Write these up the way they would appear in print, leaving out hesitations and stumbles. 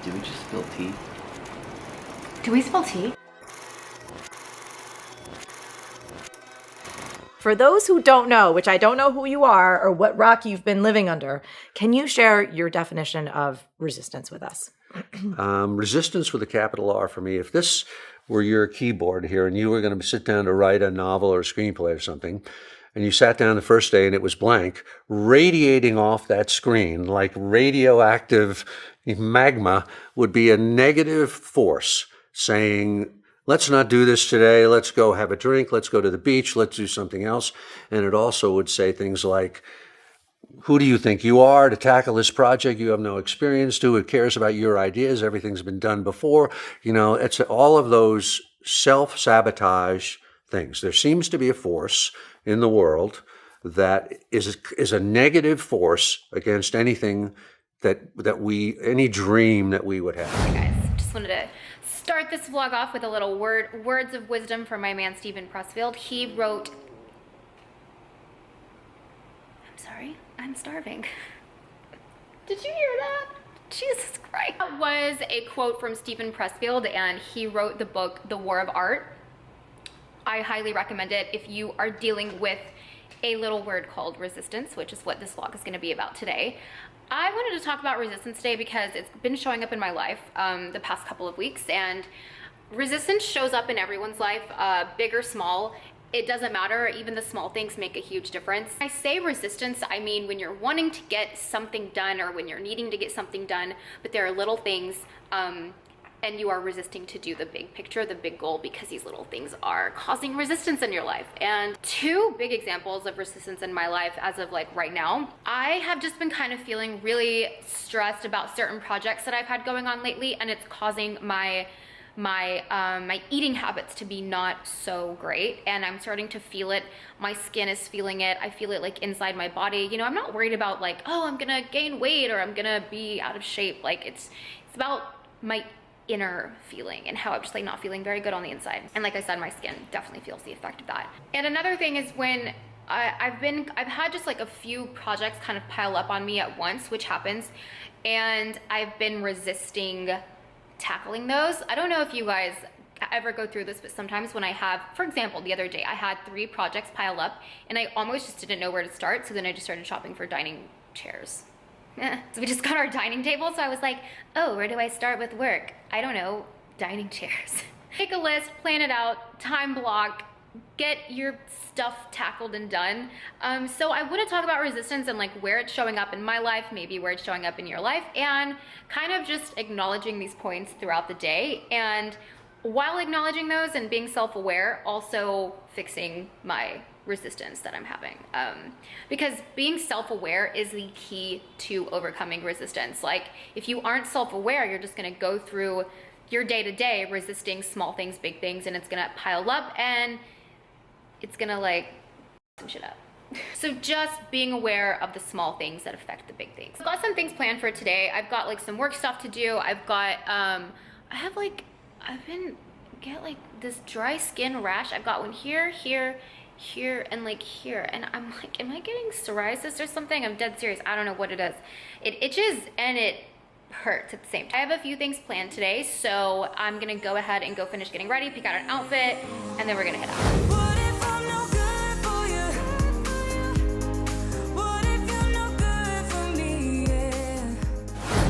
Did we just spill tea? Do we spill tea? For those who don't know, which I don't know who you are or what rock you've been living under, can you share your definition of resistance with us? Resistance with a capital R for me. If this were your keyboard here and you were going to sit down to write a novel or a screenplay or something, and you sat down the first day and it was blank, radiating off that screen like radioactive magma would be a negative force saying, let's not do this today, let's go have a drink, let's go to the beach, let's do something else. And it also would say things like, who do you think you are to tackle this project? You have no experience. Who cares about your ideas? Everything's been done before. You know, it's all of those self-sabotage things. There seems to be a force in the world that is a negative force against anything any dream that we would have. Hey guys, just wanted to start this vlog off with a little words of wisdom from my man Stephen Pressfield. He wrote, I'm sorry, I'm starving. Did you hear that? Jesus Christ. That was a quote from Stephen Pressfield, and he wrote the book The War of Art. I highly recommend it if you are dealing with a little word called resistance, which is what this vlog is going to be about today. I wanted to talk about resistance today because it's been showing up in my life the past couple of weeks, and resistance shows up in everyone's life, big or small. It doesn't matter. Even the small things make a huge difference. When I say resistance, I mean when you're wanting to get something done or when you're needing to get something done, but there are little things and you are resisting to do the big picture, the big goal, because these little things are causing resistance in your life. And two big examples of resistance in my life as of like right now, I have just been kind of feeling really stressed about certain projects that I've had going on lately, and it's causing my eating habits to be not so great, and I'm starting to feel it. My skin is feeling it. I feel it like inside my body. You know, I'm not worried about like, oh, I'm gonna gain weight or I'm gonna be out of shape. Like it's about my inner feeling and how I'm just like not feeling very good on the inside. And like I said, my skin definitely feels the effect of that. And another thing is when I've had just like a few projects kind of pile up on me at once, which happens, and I've been resisting tackling those. I don't know if you guys ever go through this, but sometimes when I have, for example, the other day I had 3 projects pile up and I almost just didn't know where to start, so then I just started shopping for dining chairs. So we just got our dining table, so I was like, oh, where do I start with work? I don't know, dining chairs. Make a list, plan it out, time block, get your stuff tackled and done. So I want to talk about resistance and like where it's showing up in my life, maybe where it's showing up in your life, and kind of just acknowledging these points throughout the day. And while acknowledging those and being self-aware, also fixing my resistance that I'm having. Because being self-aware is the key to overcoming resistance. Like if you aren't self-aware, you're just gonna go through your day-to-day resisting small things, big things, and it's gonna pile up and it's gonna like some shit up. So just being aware of the small things that affect the big things. I've got some things planned for today. I've got like some work stuff to do. I've got, I've been get like this dry skin rash. I've got one here, here, here, and like here. And I'm like, am I getting psoriasis or something? I'm dead serious. I don't know what it is. It itches and it hurts at the same time. I have a few things planned today, so I'm gonna go ahead and go finish getting ready, pick out an outfit, and then we're gonna head out.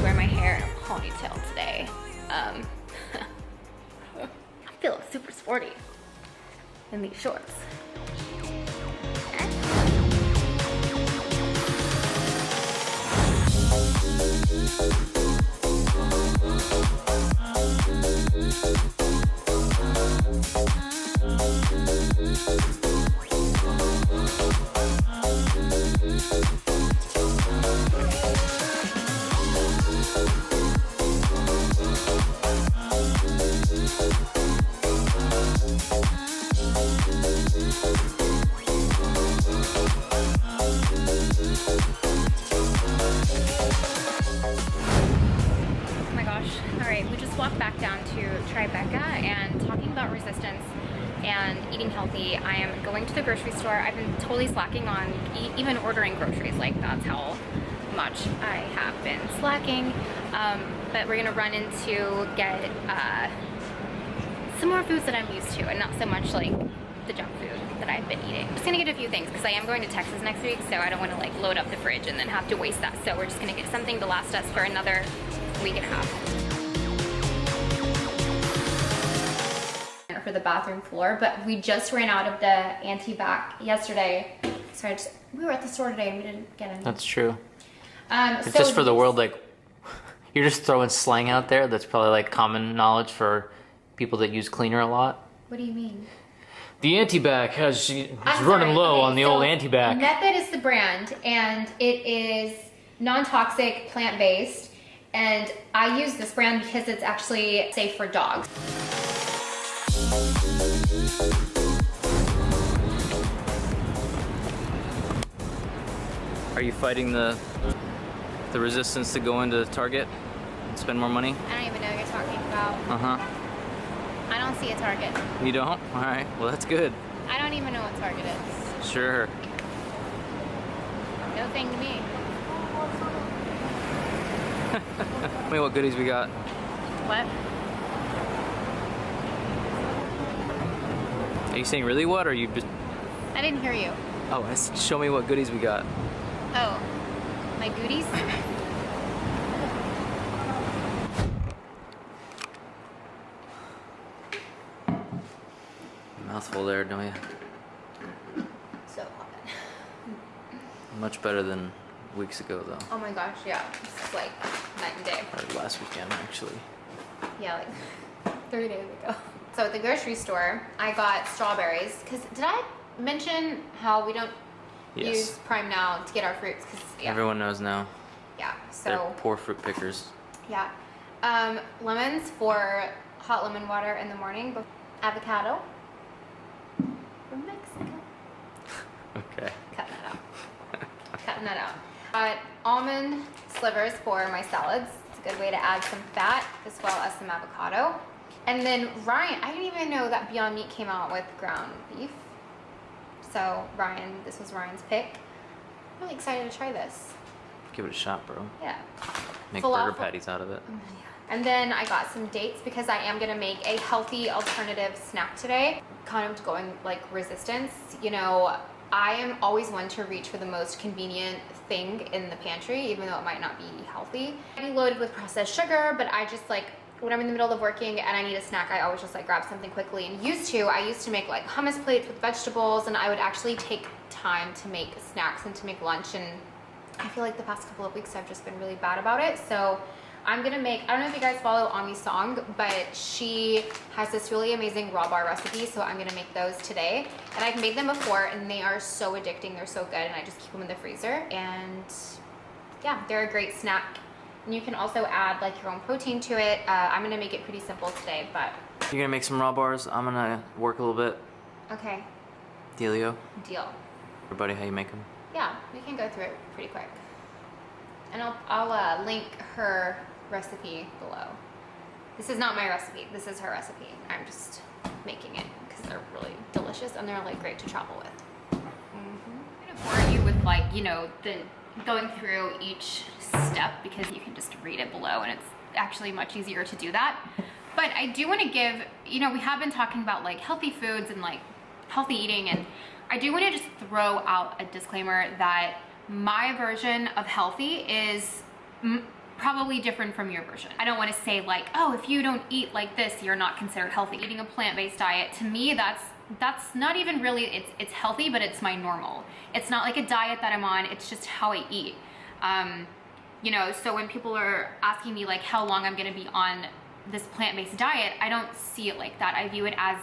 Wear my hair in a ponytail today. I'm feeling super sporty in these shorts. And talking about resistance and eating healthy, I am going to the grocery store. I've been totally slacking on even ordering groceries. Like that's how much. I have been slacking, but we're gonna run in to get some more foods that I'm used to, and not so much like the junk food that I've been eating. Just gonna get a few things because I am going to Texas next week, so I don't want to like load up the fridge and then have to waste that. So we're just gonna get something to last us for another week and a half. For the bathroom floor, but we just ran out of the anti-bac yesterday, so we were at the store today and we didn't get any. That's true. It's So just for the world, like, you're just throwing slang out there that's probably like common knowledge for people that use cleaner a lot. What do you mean? The anti-bac is I'm running sorry. low Okay, on the so old anti-bac. Method is the brand, and it is non-toxic, plant-based, and I use this brand because it's actually safe for dogs. Are you fighting the resistance to go into Target and spend more money? I don't even know what you're talking about. Uh-huh. I don't see a Target. You don't? All right. Well, that's good. I don't even know what Target is. Sure. No thing to me. Wait, what goodies we got? What? Are you saying really what, or are you just... I didn't hear you. Oh, I said show me what goodies we got. Oh, my goodies? Mouthful there, don't you? So hot. Much better than weeks ago, though. Oh my gosh, yeah. It's like night and day. Or last weekend, actually. Yeah, like 3 days ago. So at the grocery store, I got strawberries. Because did I mention how we don't Yes. use Prime Now to get our fruits? Because yeah, Everyone knows now. yeah. They're So poor fruit pickers. yeah, lemons for hot lemon water in the morning. Avocado from Mexico. Okay. Cutting that out. Cutting that out. Almond slivers for my salads. It's a good way to add some fat as well as some avocado. And then Ryan, I didn't even know that Beyond Meat came out with ground beef. So Ryan, this was Ryan's pick. I'm really excited to try this. Give it a shot, bro. Yeah. Make Falafel. burger patties out of it. And then I got some dates because I am gonna make a healthy alternative snack today. Kind of going like resistance. You know, I am always one to reach for the most convenient thing in the pantry, even though it might not be healthy. I'd be loaded with processed sugar, but I just like, when I'm in the middle of working and I need a snack, I always just like grab something quickly. And I used to make like hummus plates with vegetables, and I would actually take time to make snacks and to make lunch. And I feel like the past couple of weeks I've just been really bad about it. So I'm gonna make, I don't know if you guys follow Ami's song, but she has this really amazing raw bar recipe, so I'm gonna make those today. And I've made them before and they are so addicting, they're so good, and I just keep them in the freezer. And yeah, they're a great snack. And you can also add like your own protein to it. I'm gonna make it pretty simple today, but. You're gonna make some raw bars. I'm gonna work a little bit. Okay, Dealio. deal. Everybody, how you make them? Yeah, we can go through it pretty quick. And I'll link her recipe below. This is not my recipe, this is her recipe. I'm just making it because they're really delicious and they're like great to travel with. I'm gonna bore you with like, you know, the going through each step because you can just read it below and it's actually much easier to do that. But I do want to give, you know, we have been talking about like healthy foods and like healthy eating, and I do want to just throw out a disclaimer that my version of healthy is probably different from your version. I don't want to say like, oh, if you don't eat like this, you're not considered healthy. Eating a plant-based diet, to me, that's not even really, it's healthy, but it's my normal. It's not like a diet that I'm on, it's just how I eat. You know, so when people are asking me like how long I'm gonna be on this plant-based diet, I don't see it like that. I view it as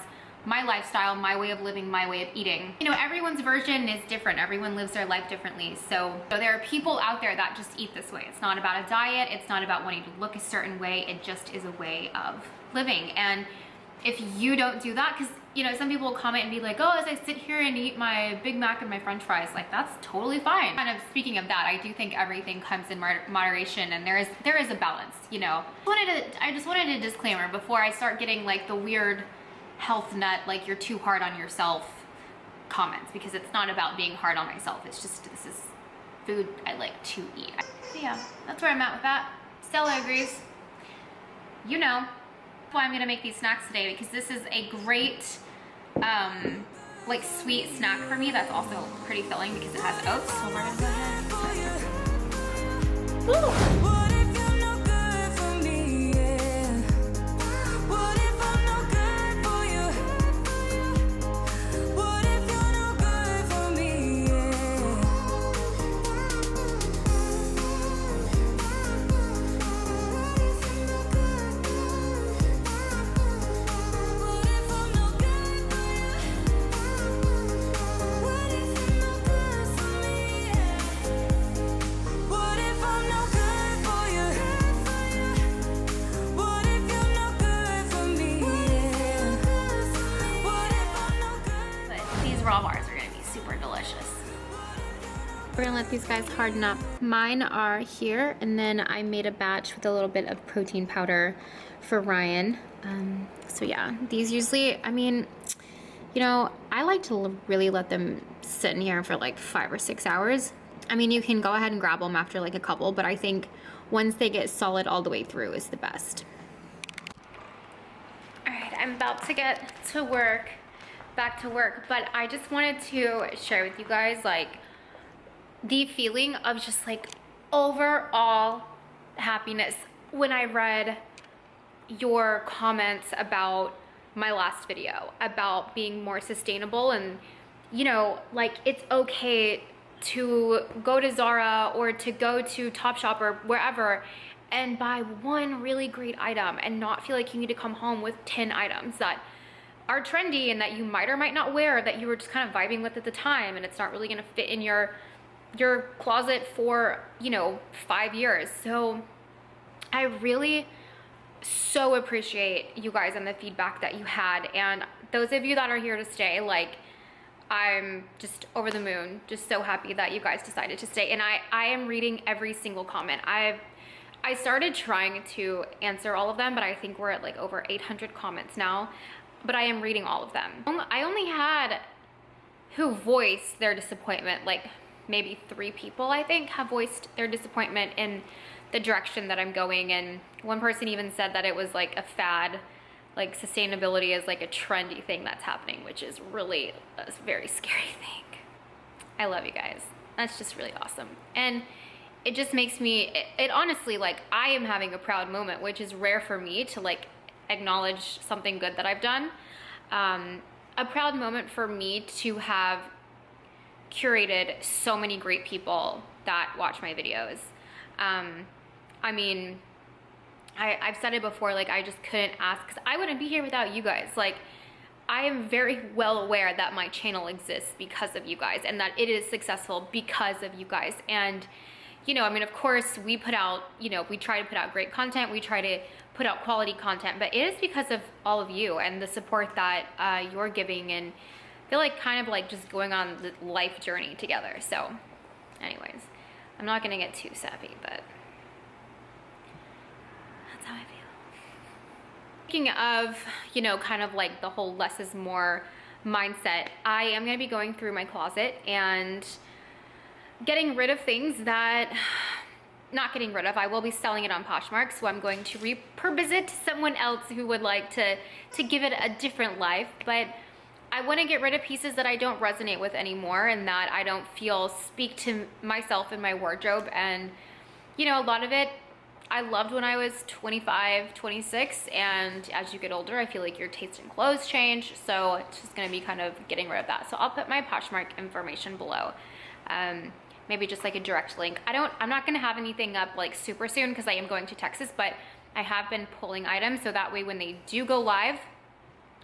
my lifestyle, my way of living, my way of eating. You know, everyone's version is different. Everyone lives their life differently. So there are people out there that just eat this way. It's not about a diet. It's not about wanting to look a certain way. It just is a way of living. And if you don't do that, because, you know, some people will comment and be like, oh, as I sit here and eat my Big Mac and my French fries, like that's totally fine. Kind of speaking of that, I do think everything comes in moderation, and there is a balance, you know. I just wanted a disclaimer before I start getting like the weird health nut, like you're too hard on yourself comments, because it's not about being hard on myself. It's just, this is food I like to eat. So yeah, that's where I'm at with that. Stella agrees. You know why I'm gonna make these snacks today, because this is a great like sweet snack for me that's also pretty filling because it has oats. So we're gonna go ahead and Woo! Raw bars are gonna be super delicious. We're gonna let these guys harden up. Mine are here, and then I made a batch with a little bit of protein powder for Ryan. So yeah, these usually, I mean, you know, I like to really let them sit in here for like 5 or 6 hours. I mean, you can go ahead and grab them after like a couple, but I think once they get solid all the way through is the best. All right, I'm about to get to work. Back to work, but I just wanted to share with you guys like the feeling of just like overall happiness when I read your comments about my last video about being more sustainable, and you know, like it's okay to go to Zara or to go to Topshop or wherever and buy one really great item and not feel like you need to come home with 10 items that are trendy and that you might or might not wear, that you were just kind of vibing with at the time, and it's not really gonna fit in your closet for, you know, 5 years. So I really so appreciate you guys and the feedback that you had, and those of you that are here to stay, like I'm just over the moon, just so happy that you guys decided to stay. And I am reading every single comment. I started trying to answer all of them, but I think we're at like over 800 comments now. But I am reading all of them. I only had who voiced their disappointment, like maybe 3 people I think have voiced their disappointment in the direction that I'm going. And one person even said that it was like a fad, like sustainability is like a trendy thing that's happening, which is really a very scary thing. I love you guys. That's just really awesome. And it just makes me, it honestly, like I am having a proud moment, which is rare for me to like acknowledge something good that I've done. A proud moment for me to have curated so many great people that watch my videos. I mean, I've said it before, like I just couldn't ask, because I wouldn't be here without you guys. Like I am very well aware that my channel exists because of you guys, and that it is successful because of you guys. And you know, I mean, of course we put out, you know, we try to put out great content, we try to put out quality content, but it is because of all of you and the support that you're giving, and I feel like kind of like just going on the life journey together. So anyways, I'm not gonna get too sappy, but that's how I feel. Speaking of, you know, kind of like the whole less is more mindset, I am gonna be going through my closet and getting rid of things that, not getting rid of, I will be selling it on Poshmark, so I'm going to repurpose it to someone else who would like to give it a different life. But I want to get rid of pieces that I don't resonate with anymore and that I don't feel speak to myself in my wardrobe. And you know, a lot of it I loved when I was 25, 26, and as you get older, I feel like your taste in clothes change, so it's just gonna be kind of getting rid of that. So I'll put my Poshmark information below. Maybe just like a direct link. I'm not gonna have anything up like super soon because I am going to Texas, but I have been pulling items, so that way when they do go live,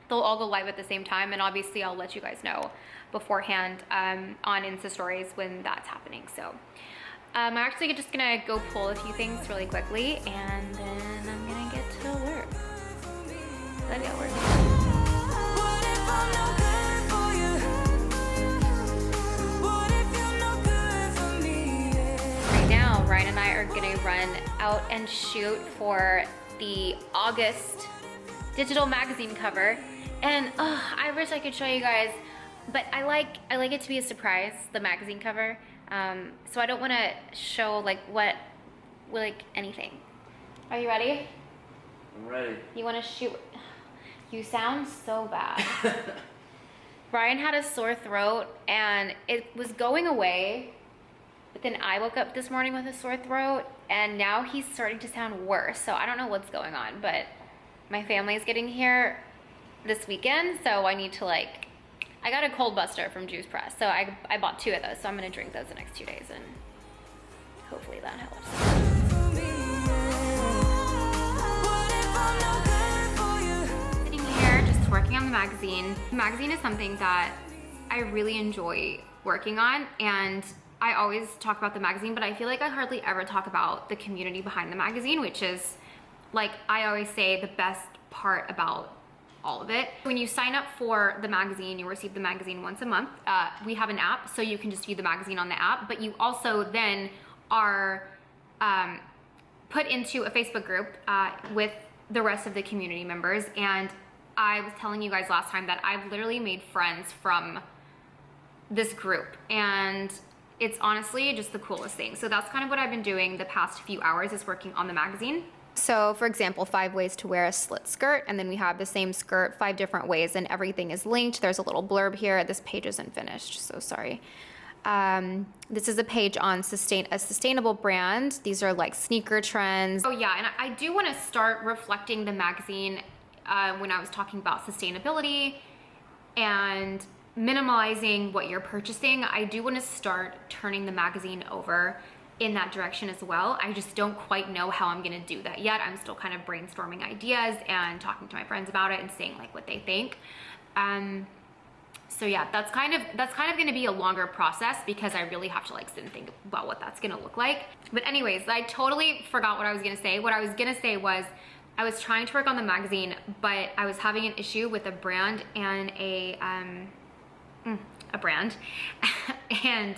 they'll all go live at the same time, and obviously I'll let you guys know beforehand on Insta stories when that's happening. So I'm actually just gonna go pull a few things really quickly, and then I'm gonna get to work. Let's get working. Ryan and I are gonna run out and shoot for the August digital magazine cover, and I wish I could show you guys, but I like it to be a surprise, the magazine cover. So I don't want to show like anything. Are you ready? I'm ready. You want to shoot? You sound so bad. Brian had a sore throat and it was going away, but then I woke up this morning with a sore throat and now he's starting to sound worse. So I don't know what's going on, but my family's getting here this weekend, so I need to like, I got a cold buster from Juice Press, so I bought 2 of those, so I'm gonna drink those the next 2 days and hopefully that helps. Sitting here just working on the magazine. The magazine is something that I really enjoy working on, and I always talk about the magazine, but I feel like I hardly ever talk about the community behind the magazine, which is, like I always say, the best part about all of it. When you sign up for the magazine, you receive the magazine once a month. We have an app, so you can just view the magazine on the app, but you also then are put into a Facebook group with the rest of the community members. And I was telling you guys last time that I've literally made friends from this group, and it's honestly just the coolest thing. So that's kind of what I've been doing the past few hours, is working on the magazine. So for example, 5 ways to wear a slit skirt, and then we have the same skirt 5 different ways, and everything is linked. There's a little blurb here. This page isn't finished, so sorry. This is a page on a sustainable brand. These are like sneaker trends. Oh yeah, and I do want to start reflecting the magazine when I was talking about sustainability and minimalizing what you're purchasing. I do want to start turning the magazine over in that direction as well. I just don't quite know how I'm gonna do that yet. I'm still kind of brainstorming ideas and talking to my friends about it and saying like what they think. So yeah, that's kind of gonna be a longer process because I really have to like sit and think about what that's gonna look like. But anyways, I totally forgot what I was gonna say. What I was gonna say was I was trying to work on the magazine, but I was having an issue with a brand and a brand and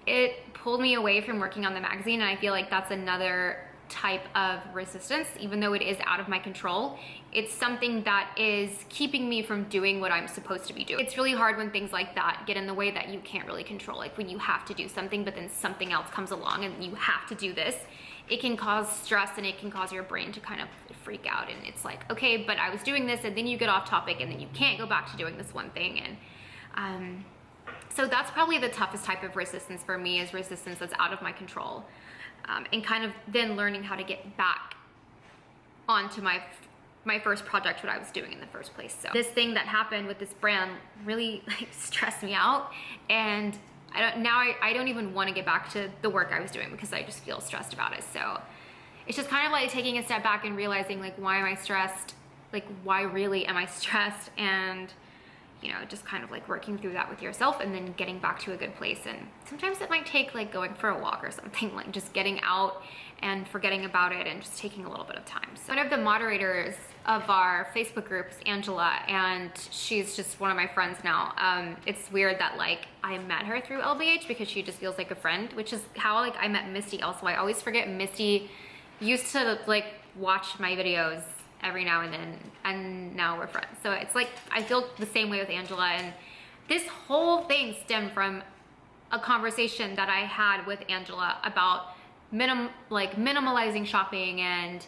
it pulled me away from working on the magazine, and I feel like that's another type of resistance. Even though it is out of my control, it's something that is keeping me from doing what I'm supposed to be doing. It's really hard when things like that get in the way that you can't really control, like when you have to do something but then something else comes along and you have to do this. It can cause stress and it can cause your brain to kind of freak out, and it's like, okay, but I was doing this, and then you get off topic and then you can't go back to doing this one thing. And so that's probably the toughest type of resistance for me, is resistance that's out of my control, and kind of then learning how to get back onto my first project, what I was doing in the first place. So this thing that happened with this brand really like stressed me out, and I don't even want to get back to the work I was doing because I just feel stressed about it. So it's just kind of like taking a step back and realizing like, why am I stressed? Like, why really am I stressed? And you know, just kind of like working through that with yourself and then getting back to a good place. And sometimes it might take like going for a walk or something, like just getting out and forgetting about it and just taking a little bit of time. So one of the moderators of our Facebook group is Angela, and she's just one of my friends now. It's weird that like I met her through LBH because she just feels like a friend, which is how like I met Misty also. I always forget Misty used to like watch my videos every now and then, and now we're friends. So it's like, I feel the same way with Angela, and this whole thing stemmed from a conversation that I had with Angela about minimalizing shopping and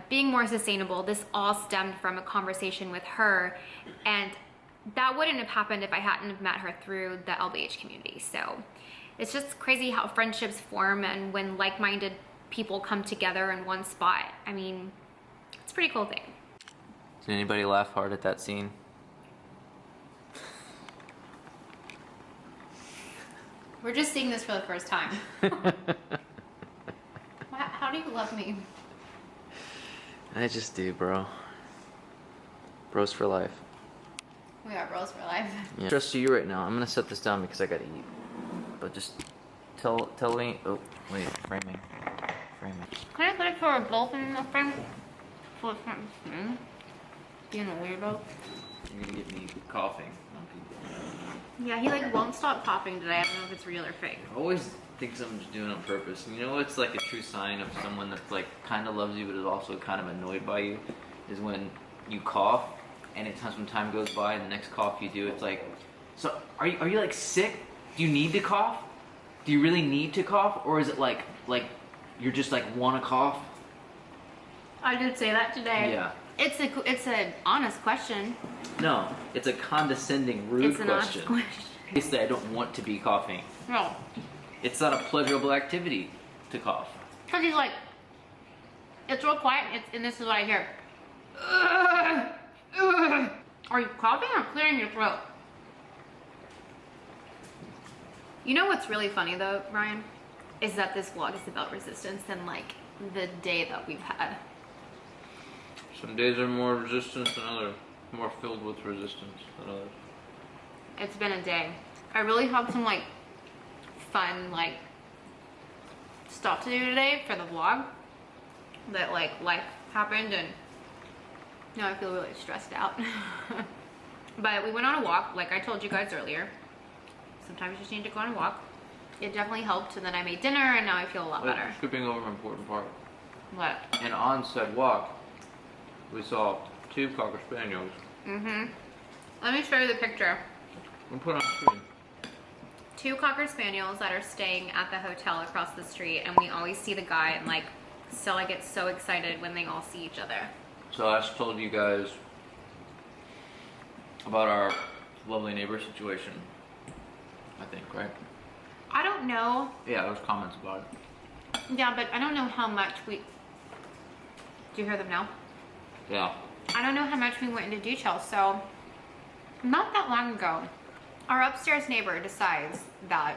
being more sustainable. This all stemmed from a conversation with her, and that wouldn't have happened if I hadn't have met her through the LBH community. So it's just crazy how friendships form, and when like-minded people come together in one spot. I mean, it's a pretty cool thing. Did anybody laugh hard at that scene? We're just seeing this for the first time. How do you love me? I just do, bro. Bros for life. We are bros for life. Yeah. Just to you right now. I'm gonna set this down because I gotta eat. But just tell me. Oh, wait, framing. Can I put it for a both in the frame? Being a weirdo. You're gonna get me coughing. Yeah, he like won't stop coughing today. I don't know if it's real or fake. I always think someone's doing it on purpose. And you know what's like a true sign of someone that's like kind of loves you but is also kind of annoyed by you? Is when you cough, and at times when time goes by and the next cough you do, it's like, so are you like sick? Do you need to cough? do you really need to cough, or is it like you're just like want to cough? I did say that today. Yeah. It's an honest question. No, it's a condescending, rude It's an question. honest question. Basically, I don't want to be coughing. No. It's not a pleasurable activity to cough. Because he's like, it's real quiet, and this is what I hear. Are you coughing or clearing your throat? You know what's really funny though, Ryan? Is that this vlog is about resistance and like the day that we've had. Some days are more resistance than others. More filled with resistance than others. It's been a day. I really have some like fun like stuff to do today for the vlog. That like life happened and now I feel really stressed out. But we went on a walk, like I told you guys earlier. Sometimes you just need to go on a walk. It definitely helped, and then I made dinner and now I feel a lot better. Skipping over an important part. What? And on said walk, we saw 2 Cocker Spaniels. Mm-hmm. Let me show you the picture. We'll put it on the screen. 2 Cocker Spaniels that are staying at the hotel across the street, and we always see the guy, and like, so I get so excited when they all see each other. So I just told you guys about our lovely neighbor situation, I think, right? I don't know. Yeah, there was comments about it. Yeah, but I don't know how much we... Do you hear them now? Yeah. I don't know how much we went into detail, so not that long ago, our upstairs neighbor decides that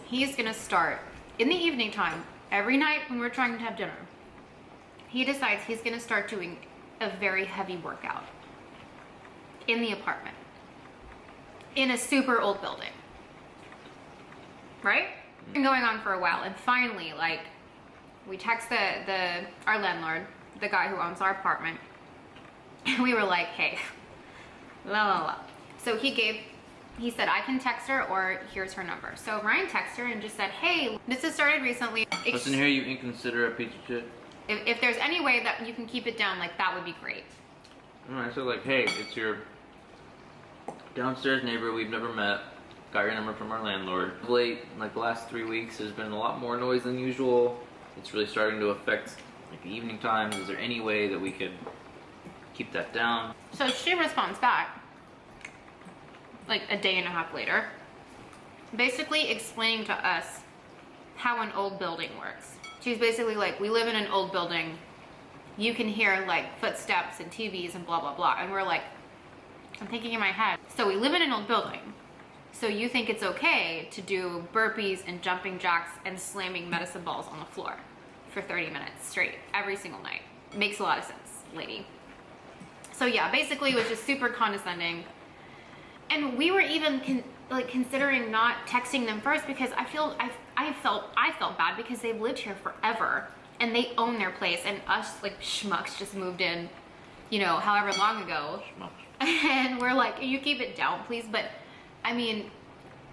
he's gonna start in the evening time, every night when we're trying to have dinner, he decides he's gonna start doing a very heavy workout in the apartment, in a super old building, right? Been going on for a while, and finally, like, we text our landlord, the guy who owns our apartment, and we were like, hey, la la la. So he said, I can text her, or here's her number. So Ryan texted her and just said, hey, this has started recently. Listen here, you inconsiderate piece of shit. If there's any way that you can keep it down, like, that would be great. Alright, so like, hey, it's your downstairs neighbor we've never met. Got your number from our landlord. Late, like the last 3 weeks, there's been a lot more noise than usual. It's really starting to affect like the evening times. Is there any way that we could keep that down? So she responds back, like a day and a half later, basically explaining to us how an old building works. She's basically like, we live in an old building. You can hear like footsteps and TVs and blah, blah, blah. And we're like, I'm thinking in my head, so we live in an old building. So you think it's okay to do burpees and jumping jacks and slamming medicine balls on the floor for 30 minutes straight every single night? Makes a lot of sense, lady. So yeah, basically it was just super condescending. And we were even considering not texting them first because I felt bad because they've lived here forever and they own their place, and us like schmucks just moved in, you know, however long ago. Schmucks. And we're like, you keep it down, please. But I mean,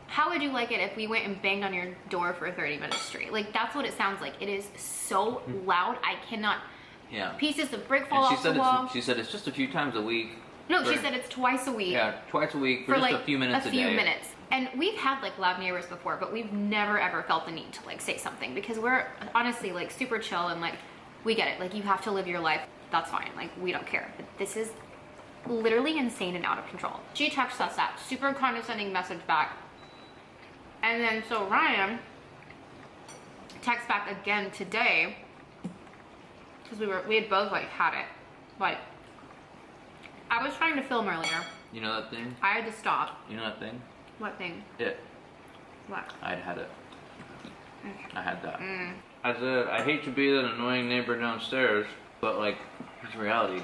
how would you like it if we went and banged on your door for 30 minutes straight? Like, that's what it sounds like. It is so loud. I cannot. Yeah. Pieces of brick fall off the wall. She said it's just a few times a week. No, she said it's twice a week. Yeah, twice a week for just like a few minutes a day. A few minutes. And we've had like loud neighbors before, but we've never ever felt the need to like say something because we're honestly like super chill and like we get it. Like, you have to live your life. That's fine. Like, we don't care. But this is literally insane and out of control. She texts us that super condescending message back. And then so Ryan texts back again today because we had both like had it. Like, I was trying to film earlier. You know that thing? I had to stop. You know that thing? What thing? It. What? I had it. I had that. I said, I hate to be that annoying neighbor downstairs, but like, it's reality.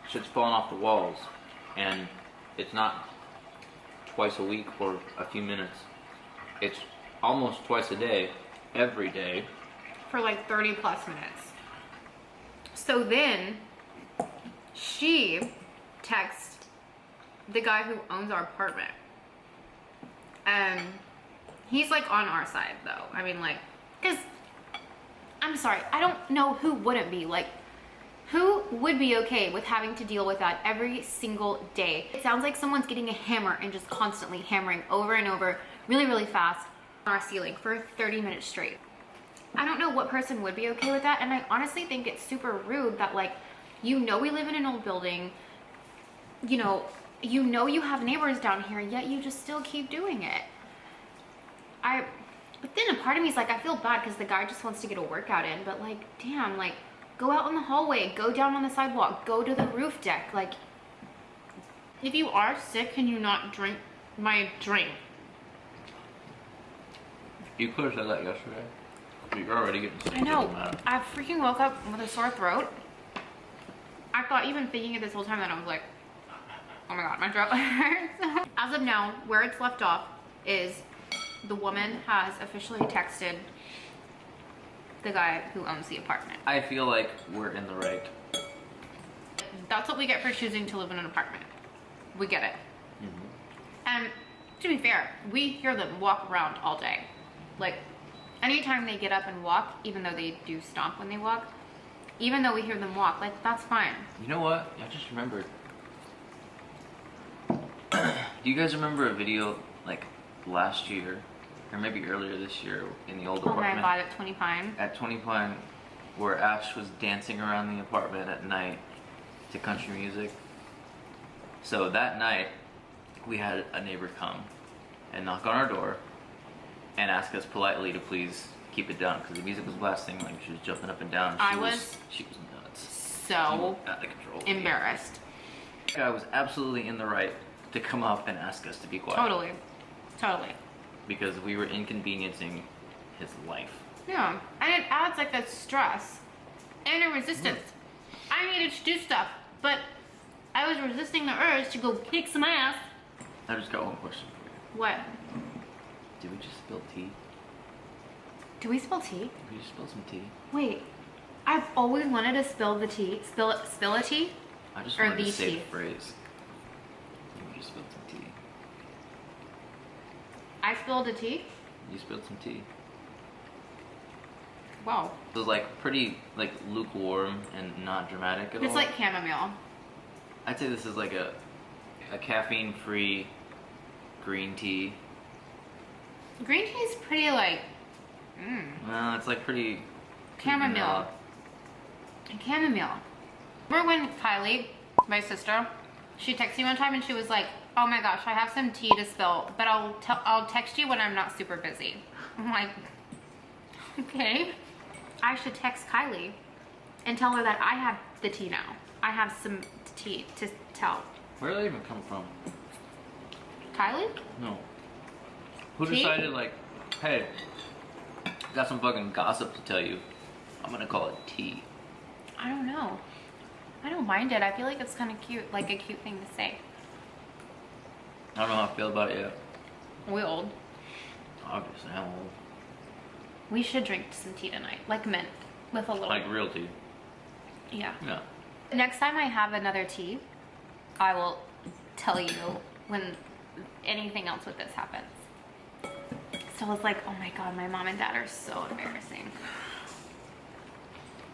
Shit's falling off the walls. And it's not twice a week or a few minutes. It's almost twice a day, every day. For like 30 plus minutes. So then, she texts the guy who owns our apartment. And he's like on our side though. I mean, like, because, I'm sorry, I don't know who wouldn't be. Like, who would be okay with having to deal with that every single day? It sounds like someone's getting a hammer and just constantly hammering over and over, really, really fast on our ceiling for 30 minutes straight. I don't know what person would be okay with that, and I honestly think it's super rude that, like, you know we live in an old building, you know you have neighbors down here, yet you just still keep doing it. But then a part of me is like, I feel bad because the guy just wants to get a workout in, but like, damn, like, go out in the hallway, go down on the sidewalk, go to the roof deck. Like, if you are sick, can you not drink my drink? You could have said that yesterday. You're already getting sick. I know. I freaking woke up with a sore throat. I thought, even thinking it this whole time, that I was like, oh my god, my throat hurts. As of now, where it's left off is the woman has officially texted the guy who owns the apartment. I feel like we're in the right. That's what we get for choosing to live in an apartment. We get it. And to be fair, we hear them walk around all day. Like, anytime they get up and walk, even though they do stomp when they walk, even though we hear them walk, like, that's fine. You know what? I just remembered. Do you guys remember a video like last year, or maybe earlier this year, in the old When apartment? I bought at 20 Pine. At 20 Pine, where Ash was dancing around the apartment at night to country music. So that night, we had a neighbor come and knock on our door and ask us politely to please keep it down because the music was blasting. Like, she was jumping up and down. She was nuts. So out of control. embarrassed. That guy was absolutely in the right to come up and ask us to be quiet. Totally. Because we were inconveniencing his life. Yeah, and it adds like a stress and a resistance. I needed to do stuff, but I was resisting the urge to go kick some ass. I just got one question for you. What? Did we just spill tea? Do we spill tea? Did we just spill some tea? Wait, I've always wanted to spill the tea. Spill a tea? I just Or wanted to the say tea. the phrase. Did we just spilled some tea? I spilled a tea? You spilled some tea. Wow. It was like pretty like lukewarm and not dramatic at all. It's like chamomile. I'd say this is like a caffeine-free green tea. Green tea is pretty like, Well, it's like pretty chamomile. vanilla. Chamomile. Remember when Kylie, my sister, she texted me one time and she was like, oh my gosh, I have some tea to spill, but I'll text you when I'm not super busy. I'm like, okay. I should text Kylie and tell her that I have the tea now. I have some tea to tell. Where did that even come from? Kylie? No. Who Tea? decided like, hey, got some fucking gossip to tell you. I'm gonna call it tea. I don't know. I don't mind it. I feel like it's kind of cute, like a cute thing to say. I don't know how I feel about it yet. We old. Obviously, I'm old. We should drink some tea tonight, like mint, with a little. Like real tea. Yeah. Yeah. Next time I have another tea, I will tell you when anything else with this happens. So it's like, oh my god, my mom and dad are so embarrassing.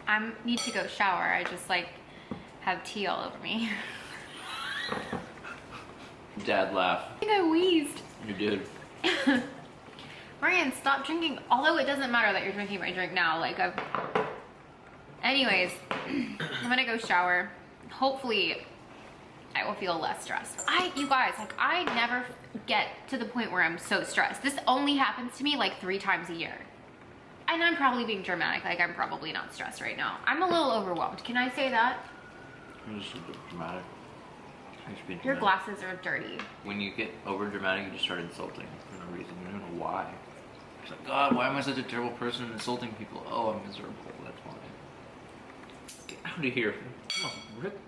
I need to go shower. I just like have tea all over me. Dad laughed. I think I wheezed. You did. Ryan, stop drinking. Although it doesn't matter that you're drinking my drink now. Like, anyways, I'm gonna go shower. Hopefully, I will feel less stressed. You guys, like, I never get to the point where I'm so stressed. This only happens to me like 3 times a year. And I'm probably being dramatic. Like, I'm probably not stressed right now. I'm a little overwhelmed. Can I say that? You're just a bit dramatic. You're just being Your dramatic. glasses are dirty. When you get over dramatic, you just start insulting for no reason. You don't know why. It's like, God, why am I such a terrible person insulting people? Oh, I'm miserable. That's why. Get out of here. Come on, rip.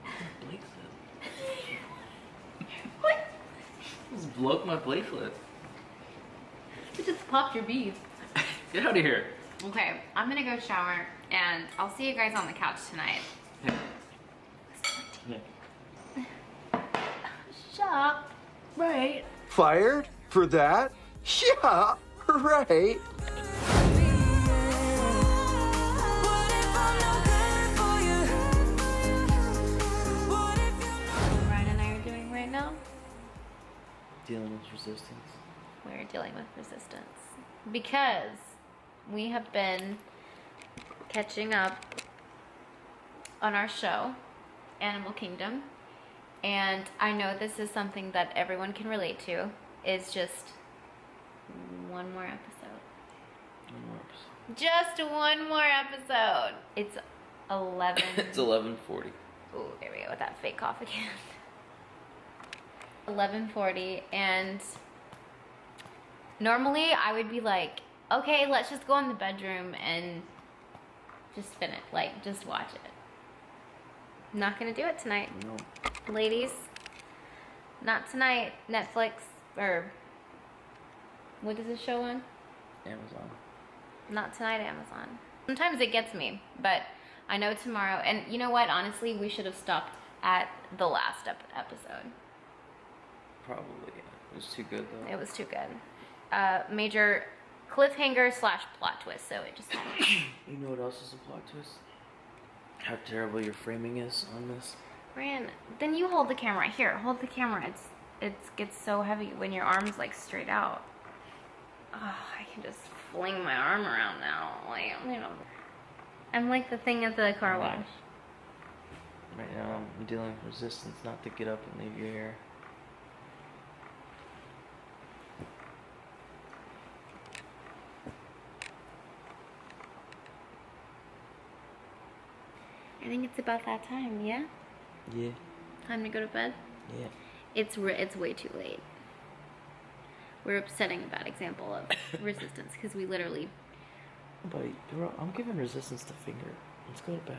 My bracelet. What? Just broke my bracelet. You just popped your beads. Get out of here. Okay, I'm gonna go shower and I'll see you guys on the couch tonight. Yeah. Shop. Right. Fired for that? Yeah, right. Ryan and I are doing right now. Dealing with resistance. we're dealing with resistance because we have been catching up on our show, Animal Kingdom, and I know this is something that everyone can relate to. Is just one more episode. Just one more episode. It's 11. It's 11:40. Oh, there we go with that fake cough again. 11:40, and normally I would be like, okay, let's just go in the bedroom and just spin it, like just watch it. I'm not gonna do it tonight. No. Ladies, not tonight. Netflix, or what is this show on? Amazon. Not tonight, Amazon. Sometimes it gets me, but I know tomorrow. And you know what? Honestly, we should have stopped at the last episode. Probably. It was too good though. It was too good. Major cliffhanger / plot twist. So it just. You know what else is a plot twist? How terrible your framing is on this. Ran. Then you hold the camera. Here, hold the camera. It gets so heavy when your arm's like straight out. Oh, I can just fling my arm around now. Like, you know. I'm like the thing at the car wash. Right now I'm dealing with resistance not to get up and leave your hair. I think it's about that time, yeah? Yeah. Time to go to bed? Yeah. It's way too late. We're setting a bad example of resistance because we literally... Buddy, I'm giving resistance the finger. Let's go to bed.